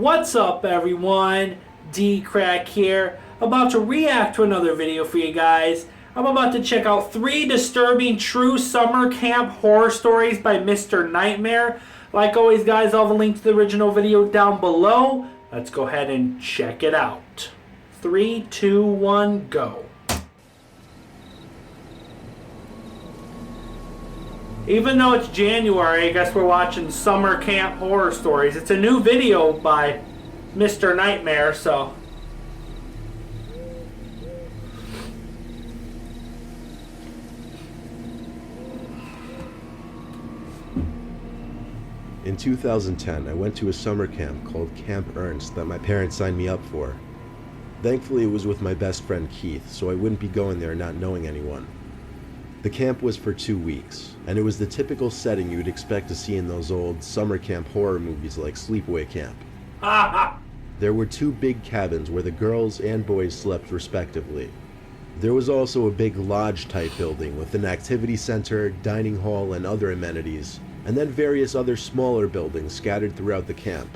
What's up, everyone? DKRACK here, about to react to another video for you guys. I'm about to check out 3 disturbing true summer camp horror stories by Mr. Nightmare. Like always, guys, I'll have a link to the original video down below. Let's go ahead and check it out. 3, 2, 1, go. Even though it's January, I guess we're watching summer camp horror stories. It's a new video by Mr. Nightmare, so. In 2010, I went to a summer camp called Camp Ernst that my parents signed me up for. Thankfully, it was with my best friend Keith, so I wouldn't be going there not knowing anyone. The camp was for 2 weeks, and it was the typical setting you would expect to see in those old summer camp horror movies like Sleepaway Camp. There were 2 big cabins where the girls and boys slept respectively. There was also a big lodge-type building with an activity center, dining hall, and other amenities, and then various other smaller buildings scattered throughout the camp.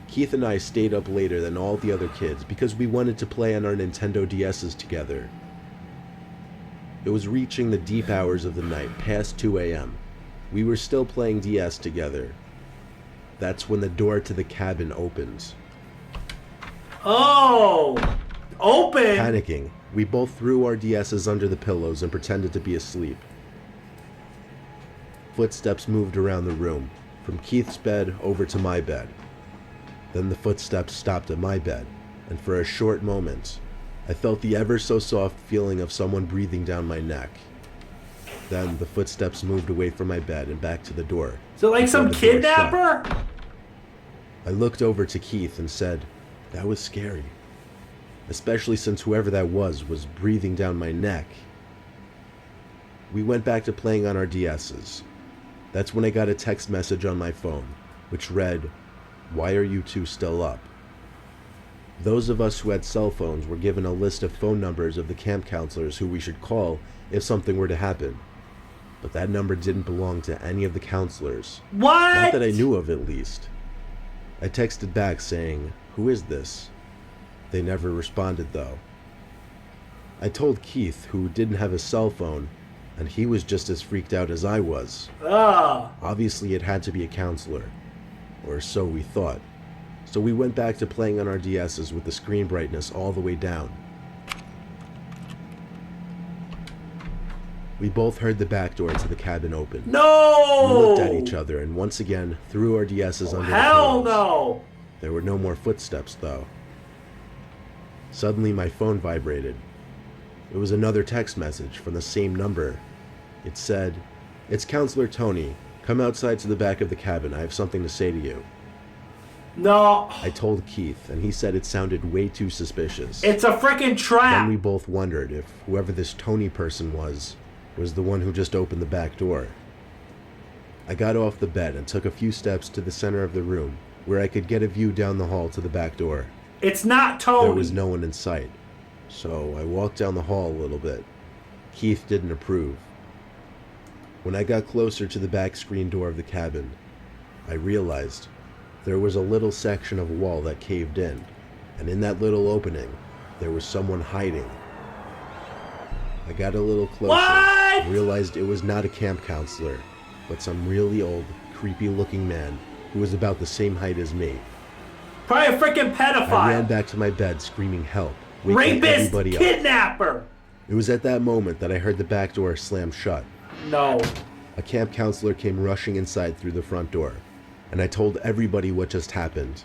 Keith and I stayed up later than all the other kids because we wanted to play on our Nintendo DS's together. It was reaching the deep hours of the night, past 2 a.m. We were still playing DS together. That's when the door to the cabin opens. Oh! Open! Panicking, we both threw our DS's under the pillows and pretended to be asleep. Footsteps moved around the room, from Keith's bed over to my bed. Then the footsteps stopped at my bed, and for a short moment, I felt the ever-so-soft feeling of someone breathing down my neck. Then the footsteps moved away from my bed and back to the door. So like some kidnapper? I looked over to Keith and said, "That was scary. Especially since whoever that was breathing down my neck." We went back to playing on our DS's. That's when I got a text message on my phone, which read, "Why are you two still up?" Those of us who had cell phones were given a list of phone numbers of the camp counselors who we should call if something were to happen. But that number didn't belong to any of the counselors. What? Not that I knew of, at least. I texted back saying, "Who is this?" They never responded, though. I told Keith, who didn't have a cell phone, and he was just as freaked out as I was. Obviously, it had to be a counselor. Or so we thought. So we went back to playing on our DS's with the screen brightness all the way down. We both heard the back door to the cabin open. No! We looked at each other and once again threw our DS's under the pillows. Hell no! There were no more footsteps, though. Suddenly my phone vibrated. It was another text message from the same number. It said, "It's Counselor Tony. Come outside to the back of the cabin. I have something to say to you." No. I told Keith, and he said it sounded way too suspicious. It's a freaking trap. Then we both wondered if whoever this Tony person was the one who just opened the back door. I got off the bed and took a few steps to the center of the room, where I could get a view down the hall to the back door. It's not Tony. There was no one in sight, so I walked down the hall a little bit. Keith didn't approve. When I got closer to the back screen door of the cabin, I realized there was a little section of wall that caved in, and in that little opening, there was someone hiding. I got a little closer and realized it was not a camp counselor, but some really old, creepy-looking man who was about the same height as me. Probably a freaking pedophile. I ran back to my bed screaming help, waking Rapist, everybody up. kidnapper. It was at that moment that I heard the back door slam shut. No. A camp counselor came rushing inside through the front door, and I told everybody what just happened.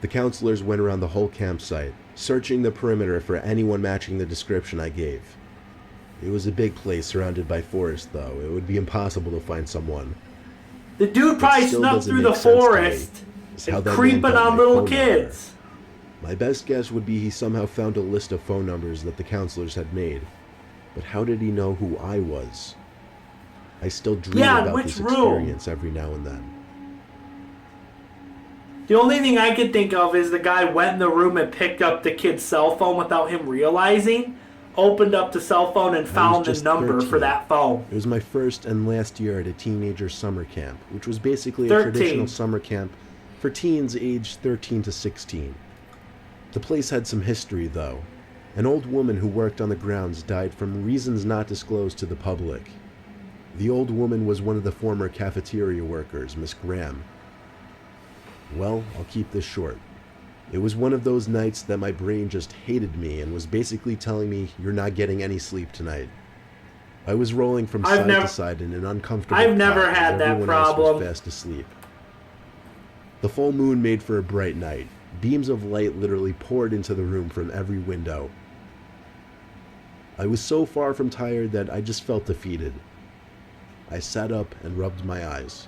The counselors went around the whole campsite, searching the perimeter for anyone matching the description I gave. It was a big place surrounded by forest, though. It would be impossible to find someone. The dude probably snuck through the forest and creeping on little kids. My best guess would be he somehow found a list of phone numbers that the counselors had made. But how did he know who I was? I still dream about this experience every now and then. The only thing I can think of is the guy went in the room and picked up the kid's cell phone without him realizing, opened up the cell phone and found the number for that phone. It was my first and last year at a teenager summer camp, which was basically a 13. traditional summer camp for teens aged 13 to 16. The place had some history, though. An old woman who worked on the grounds died from reasons not disclosed to the public. The old woman was one of the former cafeteria workers, Miss Graham. Well, I'll keep this short. It was one of those nights that my brain just hated me and was basically telling me, you're not getting any sleep tonight. I was rolling from side to side in an uncomfortable I've never cot had as that everyone else problem. was fast asleep. The full moon made for a bright night. Beams of light literally poured into the room from every window. I was so far from tired that I just felt defeated. I sat up and rubbed my eyes,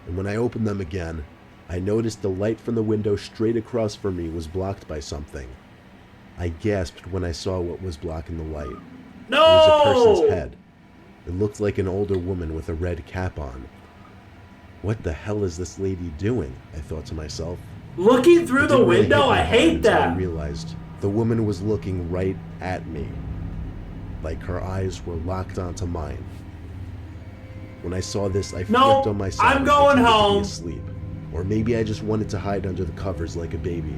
and when I opened them again, I noticed the light from the window straight across from me was blocked by something. I gasped when I saw what was blocking the light. No! It was a person's head. It looked like an older woman with a red cap on. What the hell is this lady doing? I thought to myself. Looking through the window? I hate that. I realized the woman was looking right at me, like her eyes were locked onto mine. When I saw this, I flipped on my side. I'm going home. To be asleep. Or maybe I just wanted to hide under the covers like a baby.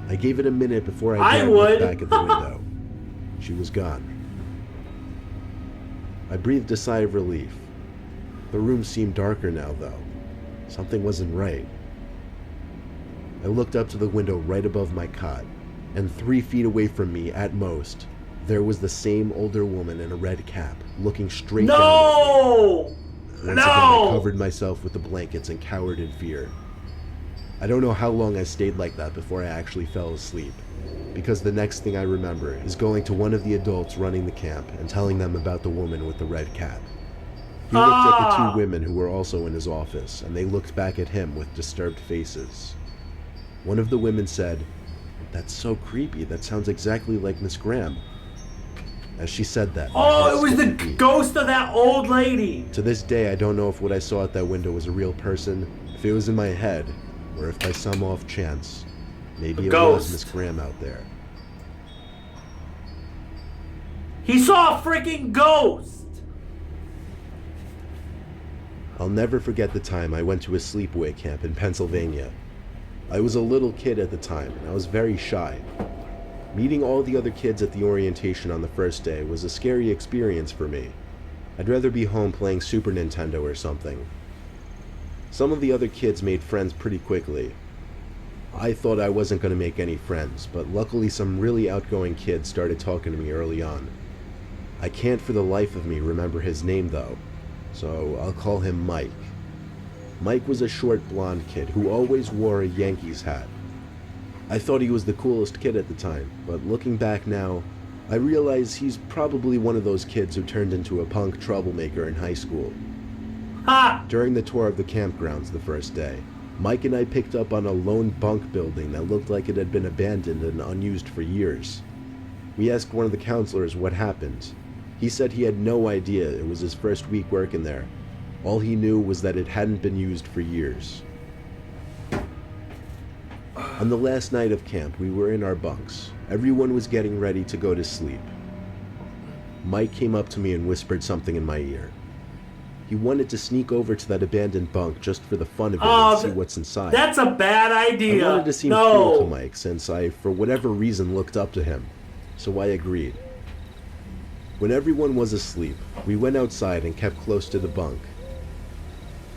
I gave it a minute before I looked back at the window. She was gone. I breathed a sigh of relief. The room seemed darker now, though. Something wasn't right. I looked up to the window right above my cot, and 3 feet away from me, at most, there was the same older woman in a red cap, looking straight down at me. Once again, I covered myself with the blankets and cowered in fear. I don't know how long I stayed like that before I actually fell asleep, because the next thing I remember is going to one of the adults running the camp and telling them about the woman with the red cap. He looked at the 2 women who were also in his office, and they looked back at him with disturbed faces. One of the women said, "That's so creepy, that sounds exactly like Miss Graham." As she said that, it was the ghost of that old lady. To this day, I don't know if what I saw at that window was a real person, if it was in my head, or if by some off chance, maybe it was Miss Graham out there. He saw a freaking ghost! I'll never forget the time I went to a sleepaway camp in Pennsylvania. I was a little kid at the time, and I was very shy. Meeting all the other kids at the orientation on the first day was a scary experience for me. I'd rather be home playing Super Nintendo or something. Some of the other kids made friends pretty quickly. I thought I wasn't going to make any friends, but luckily some really outgoing kids started talking to me early on. I can't for the life of me remember his name though, so I'll call him Mike. Mike was a short blonde kid who always wore a Yankees hat. I thought he was the coolest kid at the time, but looking back now, I realize he's probably one of those kids who turned into a punk troublemaker in high school. Ha! During the tour of the campgrounds the first day, Mike and I picked up on a lone bunk building that looked like it had been abandoned and unused for years. We asked one of the counselors what happened. He said he had no idea. It was his first week working there. All he knew was that it hadn't been used for years. On the last night of camp, we were in our bunks. Everyone was getting ready to go to sleep. Mike came up to me and whispered something in my ear. He wanted to sneak over to that abandoned bunk just for the fun of it and see what's inside. That's a bad idea. I wanted to seem cool to Mike since I, for whatever reason, looked up to him, so I agreed. When everyone was asleep, we went outside and kept close to the bunk.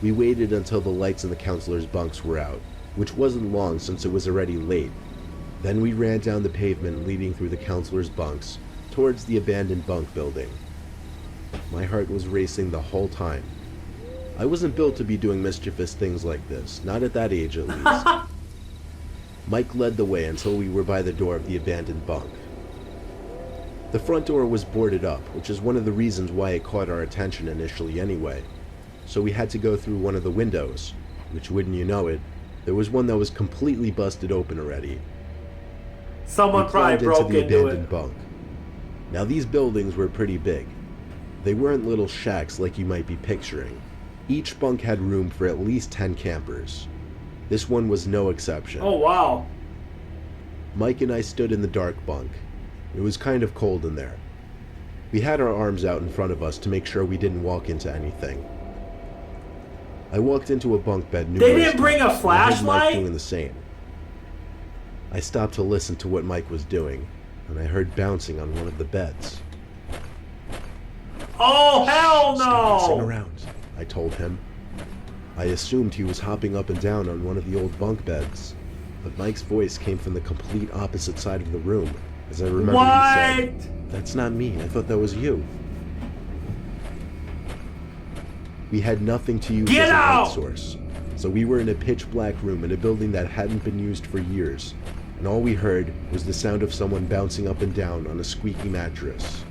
We waited until the lights in the counselors' bunks were out, which wasn't long since it was already late. Then we ran down the pavement leading through the counselors' bunks towards the abandoned bunk building. My heart was racing the whole time. I wasn't built to be doing mischievous things like this, not at that age at least. Mike led the way until we were by the door of the abandoned bunk. The front door was boarded up, which is one of the reasons why it caught our attention initially anyway. So we had to go through one of the windows, which, wouldn't you know it, there was one that was completely busted open already. Someone probably broke into the into abandoned it. bunk. Now these buildings were pretty big. They weren't little shacks like you might be picturing. Each bunk had room for at least 10 campers. This one was no exception. Oh wow. Mike and I stood in the dark bunk. It was kind of cold in there. We had our arms out in front of us to make sure we didn't walk into anything. I walked into a bunk bed They numerous didn't bring a times, and I heard Mike flashlight? doing the same. I stopped to listen to what Mike was doing, and I heard bouncing on one of the beds. Oh, hell Stop messing no! around, I told him. I assumed he was hopping up and down on one of the old bunk beds, but Mike's voice came from the complete opposite side of the room, as I remember he said, "That's not me, I thought that was you." We had nothing to use Get as a out! light source, so we were in a pitch black room in a building that hadn't been used for years, and all we heard was the sound of someone bouncing up and down on a squeaky mattress.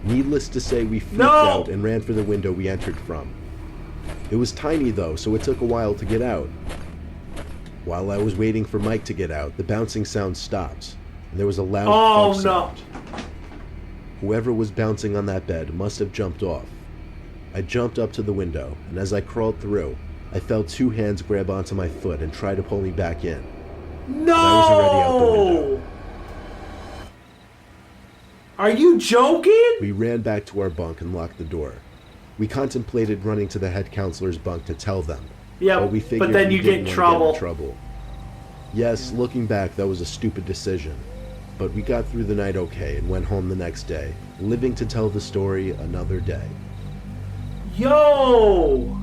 Needless to say, we freaked out and ran for the window we entered from. It was tiny though, so it took a while to get out. While I was waiting for Mike to get out, the bouncing sound stopped, and there was a loud thud sound. Whoever was bouncing on that bed must have jumped off. I jumped up to the window, and as I crawled through, I felt two hands grab onto my foot and try to pull me back in. No! But I was already out the window. Are you joking? We ran back to our bunk and locked the door. We contemplated running to the head counselor's bunk to tell them. Yeah, but we figured but then we you get didn't in want to trouble. get in trouble. Yes, looking back, that was a stupid decision. But we got through the night okay and went home the next day, living to tell the story another day. Yo!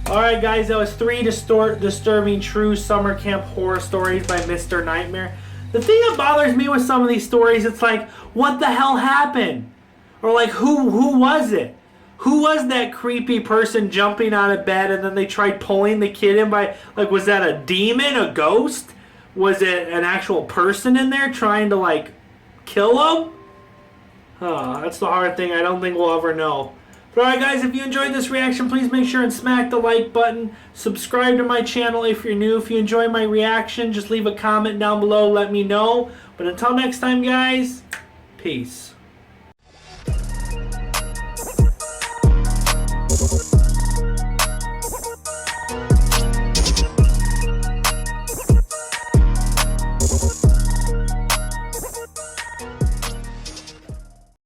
Alright guys, that was 3 disturbing true summer camp horror stories by Mr. Nightmare. The thing that bothers me with some of these stories, it's like, what the hell happened? Or like, who was it? Who was that creepy person jumping out of bed and then they tried pulling the kid in by, like, was that a demon, a ghost? Was it an actual person in there trying to, like, kill him? That's the hard thing. I don't think we'll ever know. But alright guys, if you enjoyed this reaction, please make sure and smack the like button. Subscribe to my channel if you're new. If you enjoy my reaction, just leave a comment down below. Let me know. But until next time guys, peace.